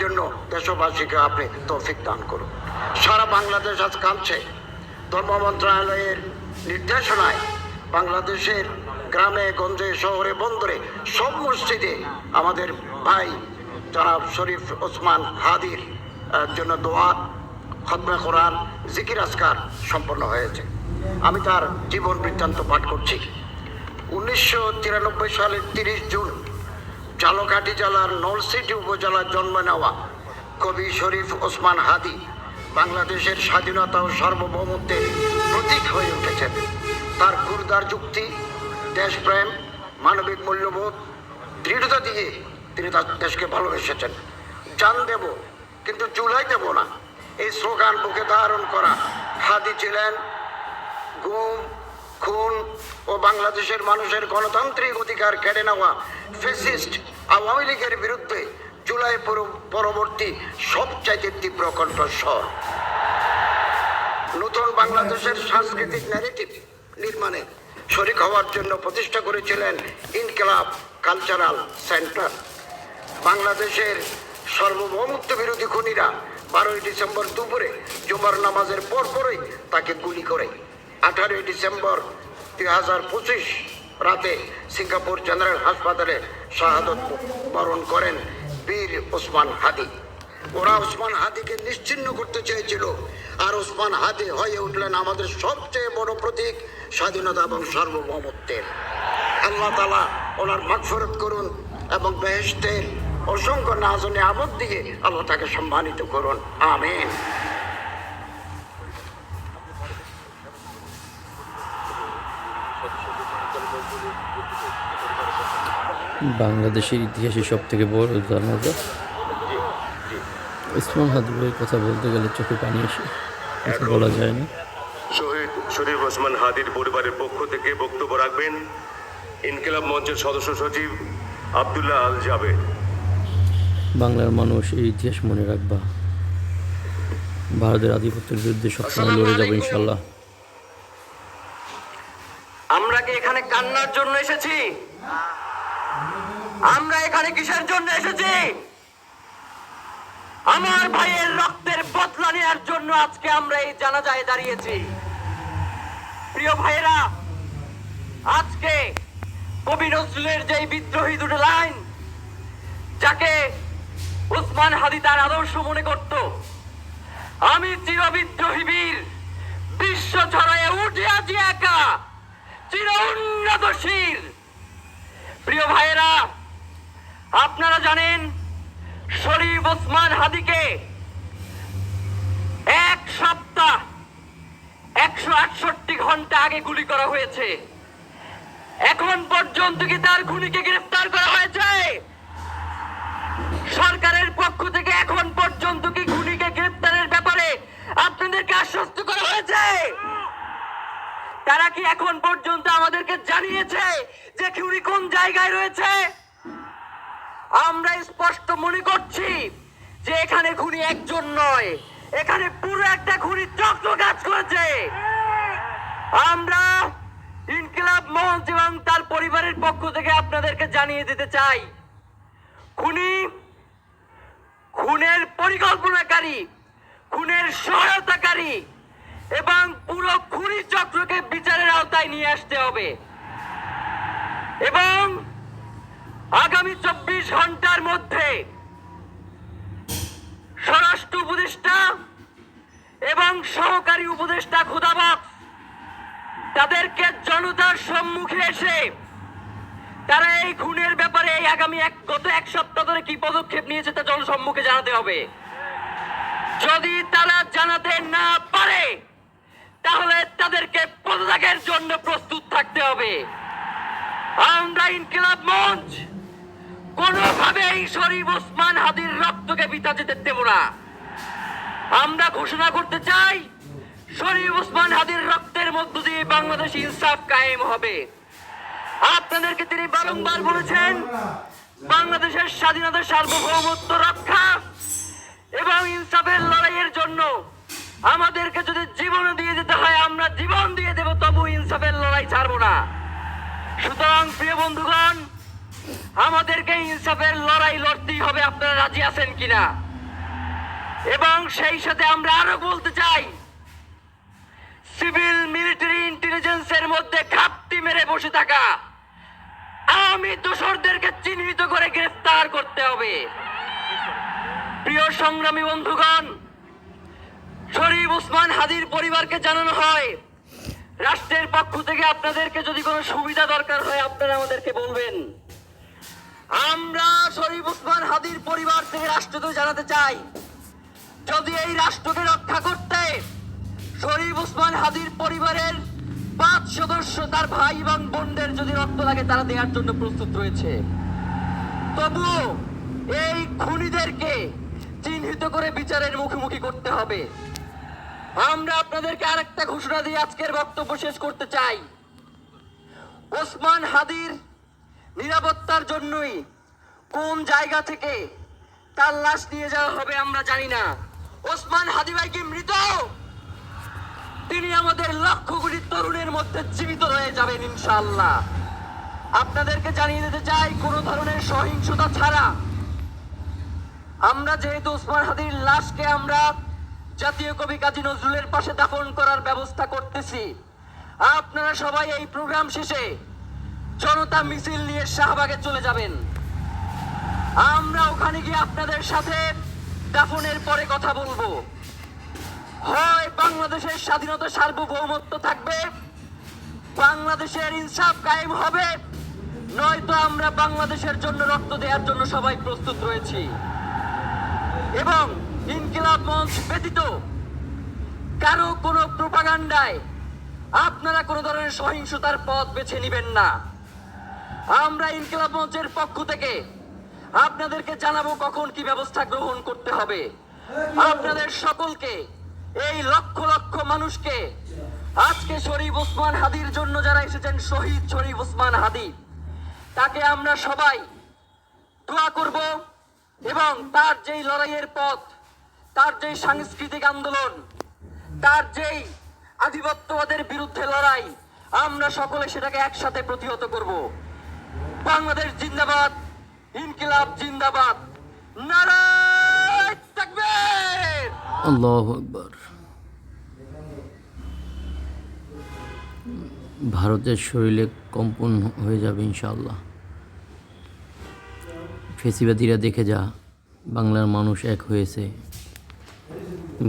জন্য দেশবাসীকে আপনি তৌফিক দান করুন। সারা বাংলাদেশ আজ কাঁদছে। ধর্ম মন্ত্রণালয়ের নির্দেশনায় বাংলাদেশের গ্রামে গঞ্জে শহরে বন্দরে সব মসজিদে আমাদের ভাই জনাব শরীফ ওসমান হাদির জন্য দোয়া, খতমে কোরআন, জিকির আজকার সম্পন্ন হয়েছে। আমি তার জীবন বৃত্তান্ত পাঠ করছি। 1993 সালের 30 জুন ঝালকাঠি জেলার নলছিটি উপজেলার জন্ম নেওয়া কবি শরীফ ওসমান হাদি বাংলাদেশের স্বাধীনতা ও সার্বভৌমত্বের প্রতীক হয়ে উঠেছেন। তার ক্ষুরদার যুক্তি, দেশপ্রেম, মানবিক মূল্যবোধ, দৃঢ়তা দিয়ে তিনি তার দেশকে ভালোবেসেছেন। জান দেব কিন্তু জুলাই দেব না, এই স্লোগান বুকে ধারণ করা হাদি ছিলেন গুম, খুন ও বাংলাদেশের মানুষের গণতান্ত্রিক অধিকার কেড়ে নেওয়া ফ্যাসিস্ট আওয়ামী লীগের বিরুদ্ধে জুলাই পরবর্তী সবচাইতে তীব্র কণ্ঠস্বর। নতুন বাংলাদেশের সাংস্কৃতিক ন্যারেটিভ নির্মাণে শরিক হওয়ার জন্য প্রতিষ্ঠা করেছিলেন ইনকিলাব কালচারাল সেন্টার। বাংলাদেশের সার্বভৌমত্ব বিরোধী খুনিরা 12 ডিসেম্বর দুপুরে জুমার নামাজের পরপরই তাকে গুলি করে 18 ডিসেম্বর 2025 রাতে সিঙ্গাপুর জেনারেল হাসপাতালে শাহাদত বরণ করেন বীর ওসমান হাদি। ওরা ওসমান হাদিকে নিশ্চিহ্ন করতে চেয়েছিল, আর ওসমান হাদি হয়ে উঠলেন আমাদের সবচেয়ে বড় প্রতীক স্বাধীনতা এবং সার্বভৌমত্বের। আল্লাহ তাআলা ওনার মাগফিরাত করুন এবং বেহেশতের অসংখ্য নাজ ও নিয়ামত দিয়ে আল্লাহ তাকে সম্মানিত করুন, আমিন। বাংলাদেশের ইতিহাসে সব থেকে বড় জানাজা। ওসমান হাদি ভাইয়ের কথা বলতে গেলে চোখে পানি এসে কথা বলা যায় না। শহীদ শরীফ ওসমান হাদির পরিবারের পক্ষ থেকে বক্তব্য রাখবেন ইনকিলাব মঞ্চের সদস্য সচিব আব্দুল্লাহ আল জাবেদ। বাংলার মানুষ এই ইতিহাস মনে রাখবা। ভারতের আধিপত্যের বিরুদ্ধে সবসময় লড়ে যাবো ইনশাল্লাহ। আমরা কি এখানে কান্নার জন্য এসেছি? আমরা এখানে কিসের জন্য এসেছি? আমার ভাইয়ের রক্তের বদলা নেওয়ার জন্য আজকে আমরা এই জানাজায় দাঁড়িয়েছি। প্রিয় ভাইয়েরা, আজকে কবি নজরুলের যে বিদ্রোহী দুটো লাইন, যাকে ওসমান হাদি তার আদর্শ মনে করত, আমি চির বিদ্রোহী বীর, বিশ্ব ছড়ায় উঠে আজি একা, চির উন্নত শির। প্রিয় ভাইয়েরা, আপনারা জানেন শরীফ ওসমান হাদিকে এক সপ্তাহ 168 ঘন্টা আগে গুলি করা হয়েছে। এখন পর্যন্ত কি তার খুনিকে গ্রেফতার করা হয়েছে? সরকারের পক্ষ থেকে এখন পর্যন্ত কি খুনিকে গ্রেফতারের ব্যাপারে আপনাদেরকে আশ্বস্ত করা হয়েছে? তারা কি এখন পর্যন্ত আমাদেরকে জানিয়েছে যে খুনি কোন জায়গায় রয়েছে? আমরা স্পষ্ট মনে করছি যে এখানে খুনি একজন নয়, এখানে পুরো একটা খুনি চক্র কাজ করেছে। আমরা ইনকিলাব মঞ্চ এবং তার পরিবারের পক্ষ থেকে আপনাদেরকে জানিয়ে দিতে চাই, খুনি, খুনের পরিকল্পনাকারী, খুনের সহায়তাকারী এবং পুরো খুনি চক্রকে বিচারের আওতায় নিয়ে আসতে হবে এবং আগামী 24 ঘন্টার মধ্যে স্বরাষ্ট্র উপদেষ্টা এবং সহকারী উপদেষ্টা খুদাবক্স তাদেরকে জনতার সম্মুখে এসে তারা এই খুনের ব্যাপারে গত এক সপ্তাহ ধরে কি পদক্ষেপ নিয়েছে তা জনসম্মুখে জানাতে হবে। যদি তারা জানাতে না পারে তাহলে তাদেরকে পদত্যাগের জন্য প্রস্তুত থাকতে হবে। আমরা ইনকিলাব মঞ্চ কোনোভাবেই শরীফ ওসমান হাদির রক্তকে বৃথা যেতে দেব না। আমরা ঘোষণা করতে চাই, শরীফ ওসমান হাদির রক্তের মধ্য দিয়ে বাংলাদেশ ইনসাফ কায়েম হবে। আপনাদেরকে তিনি বারংবার বলেছেন, বাংলাদেশের স্বাধীনতা সার্বভৌমত্ব রক্ষা এবং ইনসাফের লড়াইয়ের জন্য আমাদেরকে যদি জীবন দিয়ে যেতে হয় আমরা জীবন দিয়ে দেব, তবু ইনসাফের লড়াই ছাড়বো না। সুতরাং প্রিয় বন্ধুগণ, আমাদেরকে ইনসাফের লড়াই লড়তেই হবে। আপনারা রাজি আছেন কিনা? এবং সেই সাথে আমরা আরো বলতে চাই, সিভিল মিলিটারি ইন্টেলিজেন্সের মধ্যে ঘাপটি মেরে বসে থাকা আওয়ামী দোসরদেরকে চিহ্নিত করে গ্রেফতার করতে হবে। প্রিয় সংগ্রামী বন্ধুগণ, শরীফ ওসমান হাদির পরিবারকে জানানো হয়, রাষ্ট্রের পক্ষ থেকে আপনাদেরকে যদি কোনো সুবিধা দরকার হয় আপনারা আমাদেরকে বলবেন। আমরা শরীফ ওসমান হাদির পরিবার থেকে রাষ্ট্রকে জানাতে চাই, যদি এই রাষ্ট্রকে রক্ষা করতে শরীফ ওসমান হাদির পরিবারের 5 সদস্য তার ভাই এবং বোনদের যদি রক্ত লাগে তারা দেওয়ার জন্য প্রস্তুত রয়েছে, তবুও এই খুনিদেরকে চিহ্নিত করে বিচারের মুখোমুখি করতে হবে। আমরা আপনাদেরকে আরেকটা ঘোষণা দিয়ে আজকের বক্তব্য শেষ করতে চাই। ওসমান হাদির নিরাপত্তার জন্যই কোন জায়গা থেকে তার লাশ নিয়ে যাওয়া হবে আমরা জানি না। ওসমান হাদি ভাই কি মৃত? তিনি আমাদের লক্ষ কোটি তরুণের মধ্যে জীবিত রয়ে যাবেন ইনশাআল্লাহ। আপনাদেরকে জানিয়ে দিতে চাই, কোন ধরনের সহিংসতা ছাড়া আমরা যেহেতু ওসমান হাদির লাশকে আমরা জাতীয় কবি কাজী নজরুলের পাশে দাফন করার ব্যবস্থা করতেছি, আপনারা সবাই এই প্রোগ্রাম শেষে জনতা মিছিল নিয়ে শাহবাগে চলে যাবেন। আমরা ওখানে গিয়ে আপনাদের সাথে দাফনের পরে কথা বলবো। হয় বাংলাদেশের স্বাধীনতা সার্বভৌমত্ব থাকবে, বাংলাদেশের ইনসাফ কায়েম হবে, নয়তো আমরা বাংলাদেশের জন্য রক্ত দেওয়ার জন্য সবাই প্রস্তুত রয়েছি। এবং ইনকিলাব মঞ্চ ব্যতীত কারো কোনো প্রোপাগান্ডায় আপনারা কোনো ধরনের সহিংসতার পথ বেছে নেবেন না। আমরা ইনকিলাব মঞ্চের পক্ষ থেকে আপনাদেরকে জানাবো কখন কি ব্যবস্থা গ্রহণ করতে হবে। আপনাদের সকলকে, এই লক্ষ লক্ষ মানুষকে, আজকে শরীফ ওসমান হাদির জন্য যারা এসেছেন, শহীদ শরীফ ওসমান হাদি, তাকে আমরা সবাই দোয়া করব এবং তার যেই লড়াইয়ের পথ, তার যেই সাংস্কৃতিক আন্দোলন, তার যেই আধিপত্যবাদের বিরুদ্ধে লড়াই, আমরা সকলে সেটাকে একসাথে প্রতিহত করব। বাংলাদেশ জিন্দাবাদ, ইনকিলাব জিন্দাবাদ, নারায়ে তাকবীর। আল্লাহু আকবার। ভারতের শরীরে কম্পন হয়ে যাবে ইনশাআল্লাহ। ফেসিবাদীরা দেখে যা, বাংলার মানুষ এক হয়েছে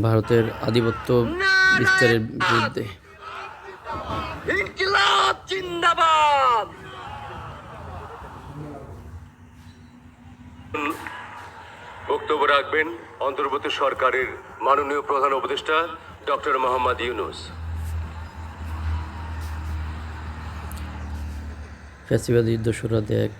ভারতের আধিপত্য বিস্তারের বিরুদ্ধে। ইনকিলাব জিন্দাবাদ। বক্তব্য রাখবেন অন্তর্বর্তী সরকারের মাননীয় প্রধান উপদেষ্টা ডক্টর মোহাম্মদ ইউনূস। ফ্যাসিবাদী দোসররা দেখ,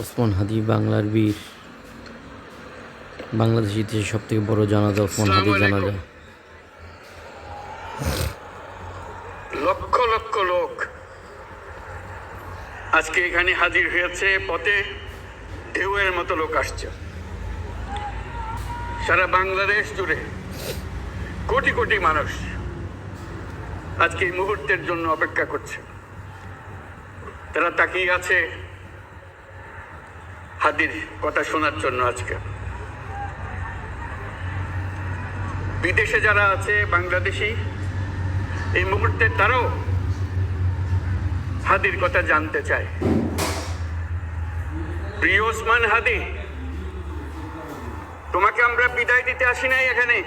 ওসমান হাদি বাংলার বীর। বাংলাদেশ ইতিহাসে সব থেকে বড় জানাজা ওসমান হাদি জানাজা। লক্ষ লক্ষ লোক আজকে এখানে হাজির হয়েছে, পথে ঢেউয়ের মতো লোক আসছে। সারা বাংলাদেশ জুড়ে কোটি কোটি মানুষ আজকে এই মুহূর্তের জন্য অপেক্ষা করছে। তারা তাকিয়ে আছে হাদির কথা শোনার জন্য। আজকে বিদেশে যারা আছে বাংলাদেশি, এই মুহূর্তে তারাও হাদির কথা জানতে চায়। প্রিয় ওসমান হাদি, তোমাকে আমরা বিদায় দিতে আসি নাই এখানে।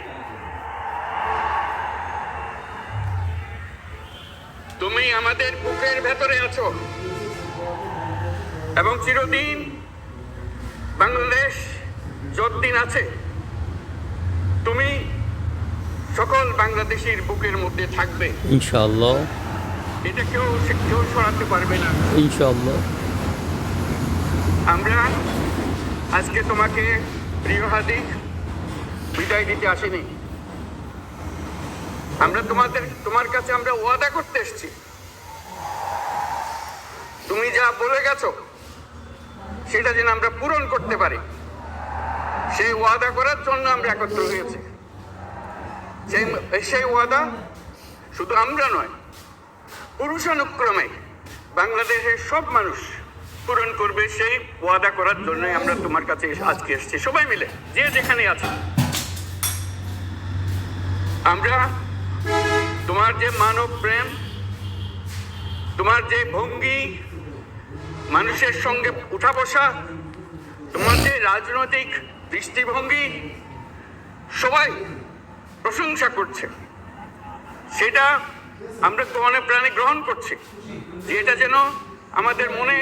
তুমি আমাদের বুকের ভেতরে আছো এবং চিরদিন বাংলাদেশ যতদিন আছে তুমি সকল বাংলাদেশির বুকের মধ্যে থাকবে ইনশাআল্লাহ। এটা কেউ সরাতে পারবে না ইনশাআল্লাহ। আমরা আজকে তোমাকে প্রিয় হাদি বিদায় দিতে আসিনি। আমরা তোমার কাছে আমরা ওয়াদা করতে এসেছি। তুমি যা বলে গেছো সেটা যেন আমরা পূরণ করতে পারি, সেই ওয়াদা করার জন্য আমরা একত্র হয়েছি। সেই ওয়াদা শুধু আমরা নয়, পুরুষানুক্রমে বাংলাদেশের সব মানুষ পূরণ করবে, সেই ওয়াদা করার জন্যই আমরা তোমার কাছে আজকে এসেছি, সবাই মিলে যে যেখানে আছে। আমরা তোমার যে মানব প্রেম, তোমার যে ভঙ্গি, মানুষের সঙ্গে উঠা বসা, তোমার যে রাজনৈতিক দৃষ্টিভঙ্গি, সবাই প্রশংসা করছে, সেটা আমরা মনে প্রাণে গ্রহণ করছি, যে এটা যেন আমাদের মনে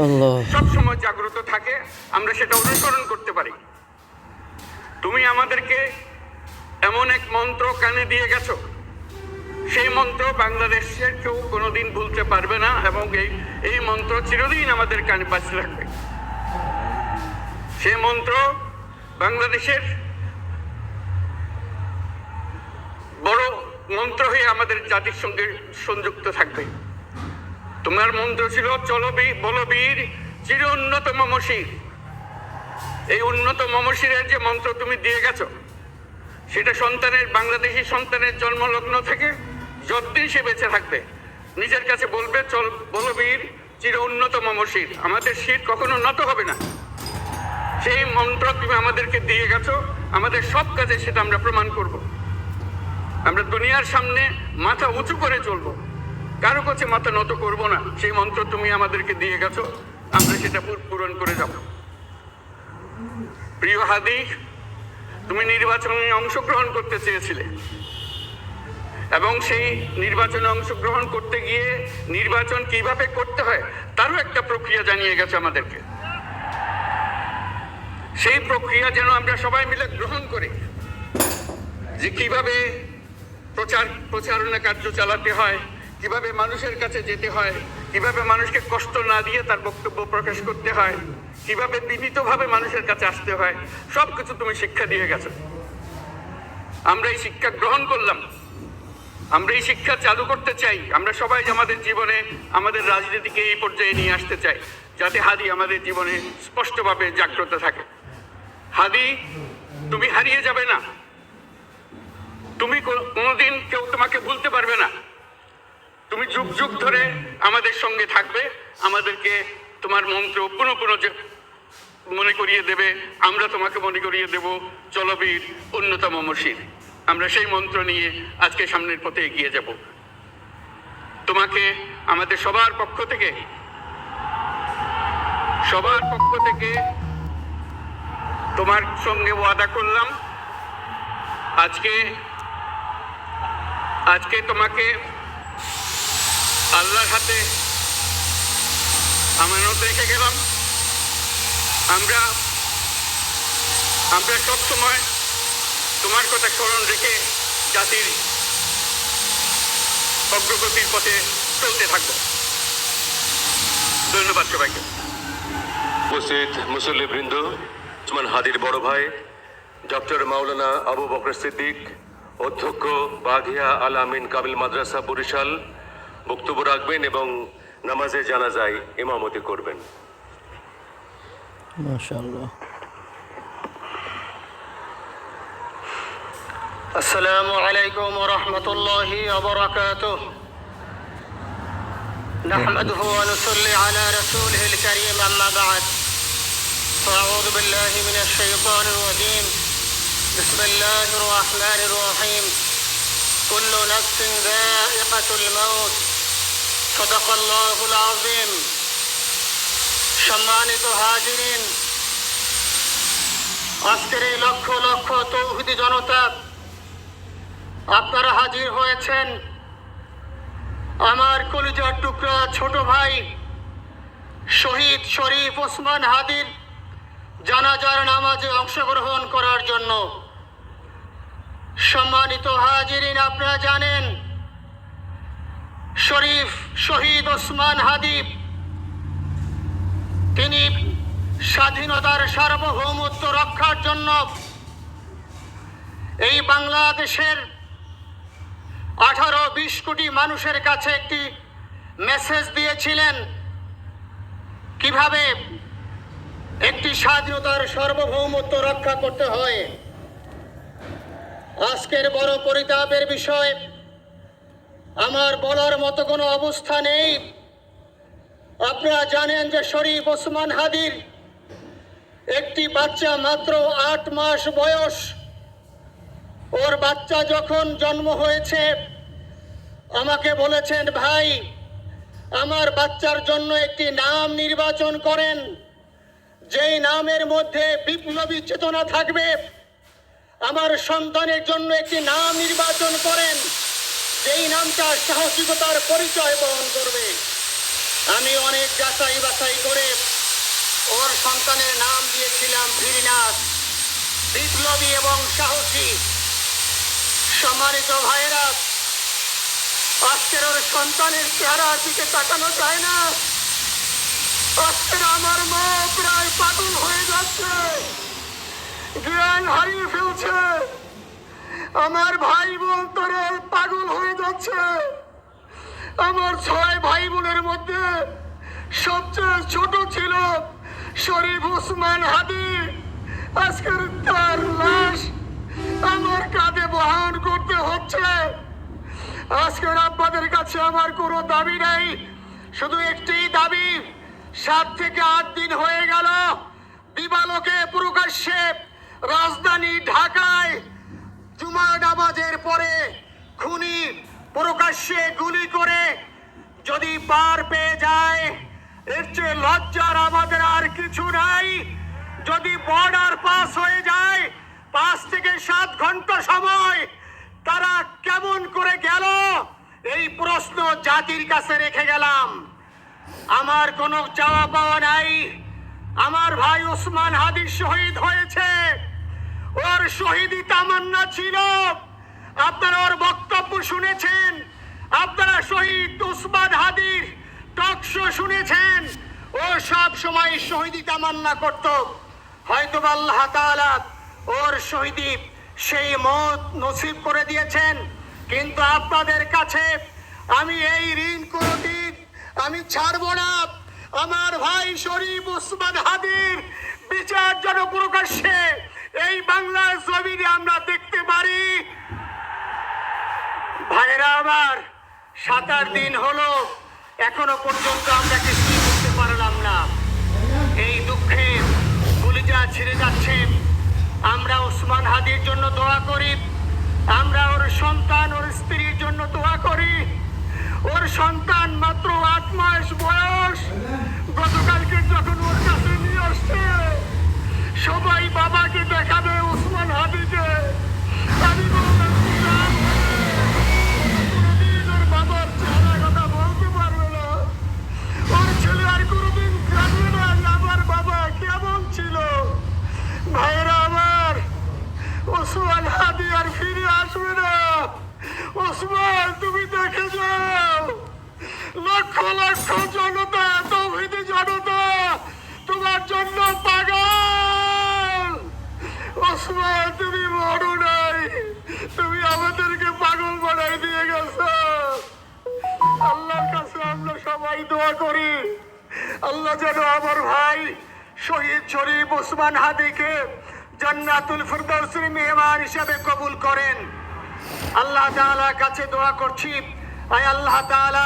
আল্লাহ সবসময় জাগ্রত থাকে, আমরা সেটা অনুসরণ করতে পারি। তুমি আমাদেরকে এমন এক মন্ত্র কানে দিয়ে গেছো, সেই মন্ত্র বাংলাদেশের কেউ কোনোদিন ভুলতে পারবে না, এবং এই মন্ত্র চিরদিন আমাদের কানে বাজতে থাকবে। সেই মন্ত্র বাংলাদেশের বড় মন্ত্র হয়ে আমাদের জাতির সঙ্গে সংযুক্ত থাকবে। তোমার মন্ত্র ছিল চলো বলবীর চির উন্নত মমশির। এই উন্নত মমশিরের যে মন্ত্র তুমি দিয়ে গেছো, সেটা সন্তানের, বাংলাদেশি সন্তানের জন্মলগ্ন থেকে যতদিন সে বেঁচে থাকবে নিজের কাছে বলবে চল বলবীর চির উন্নত মমশির, আমাদের শির কখনো নত হবে না। সেই মন্ত্র তুমি আমাদেরকে দিয়ে গেছো, আমাদের সব কাজে সেটা আমরা প্রমাণ করব। আমরা দুনিয়ার সামনে মাথা উঁচু করে চলবো, কারো কাছে মাথা নত করব না। সেই মন্ত্র তুমি আমাদেরকে দিয়ে গেছো, আমরা সেটা পূরণ করে যাব। প্রিয় হাদি, তুমি নির্বাচনে অংশগ্রহণ করতে চেয়েছিলে, এবং সেই নির্বাচনে অংশগ্রহণ করতে গিয়ে নির্বাচন কিভাবে করতে হয় তারও একটা প্রক্রিয়া জানিয়ে গেছে আমাদেরকে। সেই প্রক্রিয়া যেন আমরা সবাই মিলে গ্রহণ করি, যে কিভাবে প্রচারণা কার্য চালাতে হয়, কিভাবে মানুষের কাছে যেতে হয়, কিভাবে মানুষকে কষ্ট না দিয়ে তার বক্তব্য প্রকাশ করতে হয়, কিভাবে বিনীতভাবে মানুষের কাছে আসতে হয়, সব কিছু তুমি শিক্ষা দিয়ে গেছো। আমরা এই শিক্ষা গ্রহণ করলাম, আমরা এই শিক্ষা চালু করতে চাই। আমরা সবাই আমাদের জীবনে, আমাদের রাজনীতিকে এই পর্যায়ে নিয়ে আসতে চাই, যাতে হাদি আমাদের জীবনে স্পষ্টভাবে জাগ্রত থাকে। হাদি, তুমি হারিয়ে যাবে না, তুমি কোনোদিন কেউ তোমাকে ভুলতে পারবে না। তুমি যুগ যুগ ধরে আমাদের সঙ্গে থাকবে, আমাদেরকে তোমার মন্ত্র পুনঃ পুনঃ মনে করিয়ে দেবে, আমরা তোমাকে মনে করিয়ে দেব চলো বীর উন্নত মমশির। আমরা সেই মন্ত্র নিয়ে আজকে সামনের পথে এগিয়ে যাব। তোমাকে আমাদের সবার পক্ষ থেকে তোমার সঙ্গে ওয়াদা করলাম, আজকে তোমাকে আল্লাহর হাতে আমানত রেখে গেলাম। আমরা সব সময় তোমার কথা স্মরণ রেখে জাতির অগ্রগতির পথে চলতে থাকব। ধন্যবাদ সবাইকে। উপস্থিত মুসল্লিবৃন্দ, ওসমান হাদির বড় ভাই ডক্টর মাওলানা আবু বকর সিদ্দিক, অধ্যক্ষ বাঘিয়া আল আমিন কামিল মাদ্রাসা বরিশাল বক্তব্য রাখবেন এবং নামাজে জানাজায় ইমামতি করবেন। মাশাআল্লাহ। আসসালামু আলাইকুম ওয়া রাহমাতুল্লাহি ওয়া বারাকাতুহু। নাহমাদুহু ওয়া নুসাল্লি আলা রাসূলিহিল কারীম, আম্মা বা'দ। আউযু বিল্লাহি মিনাশ শাইতানির রাজীম। বিসমিল্লাহির রাহমানির রাহিম। কুল্লু নাফসিন যায়িকাতুল মাউত। সাদাকাল্লাহুল আযীম। সম্মানিত হাজিরিন, আজকের এই লক্ষ লক্ষ তৌহিদি জনতা, আপনারা হাজির হয়েছেন আমার কলিজার টুকরা ছোট ভাই শহীদ শরীফ ওসমান হাদির জানাজার নামাজে অংশগ্রহণ করার জন্য। সম্মানিত হাজিরিন, আপনারা জানেন শহীদ ওসমান হাদি তিনি স্বাধীনতার সার্বভৌমত্ব রক্ষার জন্য এই বাংলাদেশের 18-20 কোটি মানুষের কাছে একটি মেসেজ দিয়েছিলেন, কিভাবে একটি স্বাধীনতার সার্বভৌমত্ব রক্ষা করতে হয়। আজকের বড় পরিতাপের বিষয়, আমার বলার মতো কোনো অবস্থা নেই, আপনারা জানেন যে শরীফ ওসমান হাদির একটি বাচ্চা মাত্র 8 মাস বয়স। ওর বাচ্চা যখন জন্ম হয়েছে আমাকে বলেছেন, ভাই আমার বাচ্চার জন্য একটি নাম নির্বাচন করেন, যেই নামের মধ্যে বিপ্লবী চেতনা থাকবে। আমার সন্তানের জন্য একটি নাম নির্বাচন করেন, যেই নামটা সাহসিকতার পরিচয় বহন করবে। আমি অনেক যাচাই বাছাই করে ওর সন্তানের নাম দিয়েছিলাম ফিরিনাথ, বিপ্লবী এবং সাহসী। সম্মানিত ভাইয়েরা, আজকের ওর সন্তানের চেহারার দিকে তাকানো যায় না। আজকের আমার মা প্রায় পাগল হয়ে যাচ্ছে, জ্ঞান হারিয়ে ফেলছে। আমার ভাই বোন তারা পাগল হয়ে যাচ্ছে। আমার 6 ভাই বোনের মধ্যে সবচেয়ে ছোট ছিল শরীফ ওসমান হাদি। আজকের তার লাশ আমার কাঁধে বহন করতে হচ্ছে। আজকের আপনাদের কাছে আমার কোনো দাবি নাই, শুধু একটি দাবি। 7 থেকে 8 দিন হয়ে গেল দিবালোকে প্রকাশ্যে রাজধানী ঢাকায় জুমার নামাজের পরে খুনি প্রকাশ্যে গুলি করে যদি পার পেয়ে যায়, এর চেয়ে লজ্জার আমাদের আর কিছু নাই। যদি বর্ডার পাস হয়ে যায়, 5 থেকে 7 ঘন্টা সময় তারা কেমন করে গেল, এই প্রশ্ন জাতির কাছে রেখে গেলাম। আমার কোনো চাওয়া পাওয়া নাই। আমার ভাই ওসমান হাদি শহীদ হয়েছে, ওর শহীদি তামান্না ছিল। আপনারা ওর বক্তব্য শুনেছেন, আপনারা শহীদ ওসমান হাদির টক শো শুনেছেন। ও সব সময় শহীদি তামান্না করত। হয়তো আল্লাহ তাআলা ওর শহীদি সেই মত নসিব করে দিয়েছেন। কিন্তু আপনাদের কাছে আমি এই ঋণ কোনদিন আমি ছাড়বো না। আমার ভাই শরীফ ওসমান হাদির বিচার যেন প্রকাশ্যে এই বাংলার জমিনে আমরা দেখতে পারি। ভাইরা আমার, 7-8 দিন হলো এখনো পর্যন্ত আমরা কিছুই করতে পারলাম না। এই দুঃখে কলিজা ছিঁড়ে যাচ্ছে। আমরা ওসমান হাদির জন্য দোয়া করি, আমরা ওর সন্তান ওর স্ত্রীর জন্য দোয়া করি। ওর সন্তান মাত্র 8 মাস বয়স। গতকালকে যখন ওর কাছে নিয়ে আসছে, সবাই বাবাকে দেখাবে ওসমান হাদিকে। আমি বললাম, কোনদিন ওর বাবার চেহারা কথা বলতে পারবে না। ওর ছেলে আর কোনদিন জানবে না আমার বাবা কেমন ছিল। ভাইরা আমার, ওসমান হাদি আর ফিরে আসবে না। ওসমান, তুমি দেখে যাও, লক্ষ লক্ষ জনতা, তৌহিদি জনতা তোমার জন্য পাগল। ওসমান, তুমি মরো নাই, তুমি আমাদেরকে পাগল বানাই দিয়ে গেছো। আল্লাহর কাছে আমরা সবাই দোয়া করি, আল্লাহ যেন আমার ভাই শহীদ শরীফ ওসমান হাদিকে জান্নাতুল ফিরদাউসের মেহমান হিসেবে কবুল করেন। আল্লাহ তাআলার কাছে দোয়া করছি, আয় আল্লাহ তাআলা,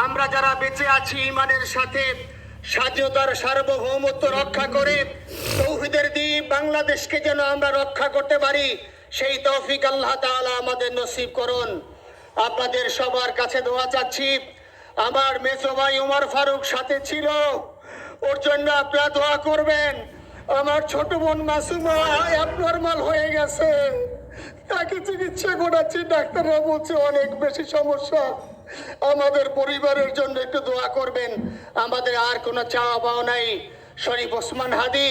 আমরা যারা বেঁচে আছি ইমানের সাথে স্বাধীনতার সার্বভৌমত্ব রক্ষা করে তৌহিদের দ্বীপ বাংলাদেশকে যেন আমরা রক্ষা করতে পারি, সেই তৌফিক আল্লাহ তাআলা আমাদের নসিব করুন। আপনাদের সবার কাছে দোয়া চাচ্ছি। আমার মেজো ভাই ওমর ফারুক সাথে ছিল, ওর জন্য আপনারা দোয়া করবেন। আমার ছোট বোন মাসুমা অ্যাবনরমাল হয়ে গেছে, তাকে চিকিৎসা করাচ্ছি, ডাক্তাররা বলছে অনেক বেশি সমস্যা। আমাদের পরিবারের জন্য একটু দোয়া করবেন। আমাদের আর কোনো চাওয়া পাওয়া নাই। শরীফ ওসমান হাদি,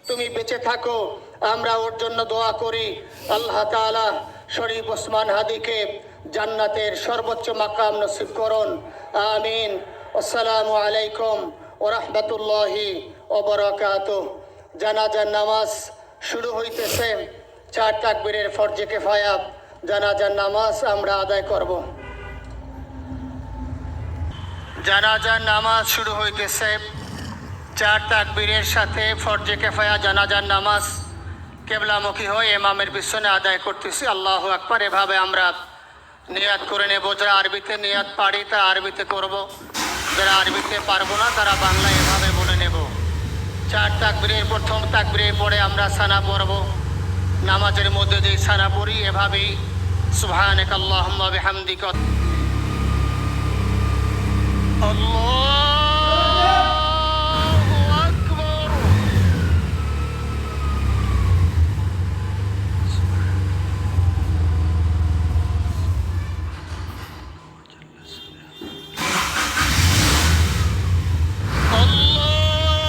তুমি বেঁচে থাকো, আমরা ওর জন্য দোয়া করি। আল্লাহ তাআলা শরীফ ওসমান হাদিকে জান্নাতের সর্বোচ্চ মাকাম নসিব করুন। আমিন। আসসালামু আলাইকুম ওয়া রাহমাতুল্লাহি ওয়া বারাকাতুহু। জানাজার নামাজ শুরু হইতেছে। 4 তাকবীরের ফরজে কিফায়া জানাজার নামাজ আমরা আদায় করব। জানাজার নামাজ শুরু হইতেছে। 4 তাকবীরের সাথে ফরজে কিফায়া জানাজার নামাজ কিবলামুখী হয়ে ইমামের পিছনে আদায় করতেছি। আল্লাহু আকবার। এভাবে আমরা নিয়াত করে নেব। যারা আরবিতে নিয়াত পারি তা আরবিতে করব। যারা আরবিতে পারবো না তারা বাংলা এভাবে বলে নেব। 4 তাকবীরের প্রথম তাকবীরের পরে আমরা সানা পড়ব। নামাজের মধ্যে যে সানা পড়ি এভাবেই সুবহানাকা আল্লাহুম্মা বিহামদিকা আল্লাহু আকবার।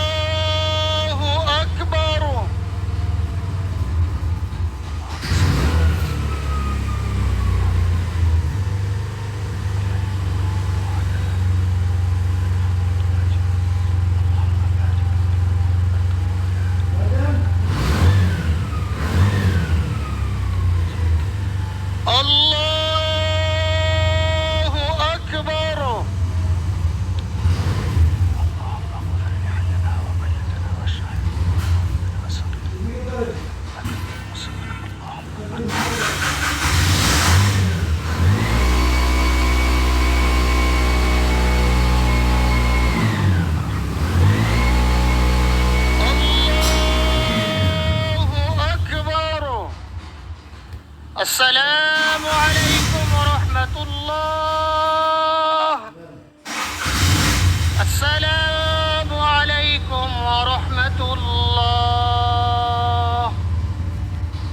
আল্লাহু আকবার। আল্লাহু আকবার। আল্লাহু আকবার। আসসালামু আলাইকুম ওয়া রাহমাতুল্লাহ। আসসালামু আলাইকুম ওয়া রাহমাতুল্লাহ।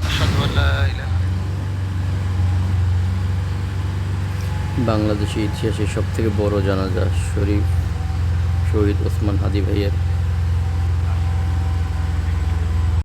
আশহাদু আল্লা ইলাহা বাংলাদেশি ইতিহাসের সবথেকে বড় জানাজা শরীফ শহীদ ওসমান হাদি ভাইয়ের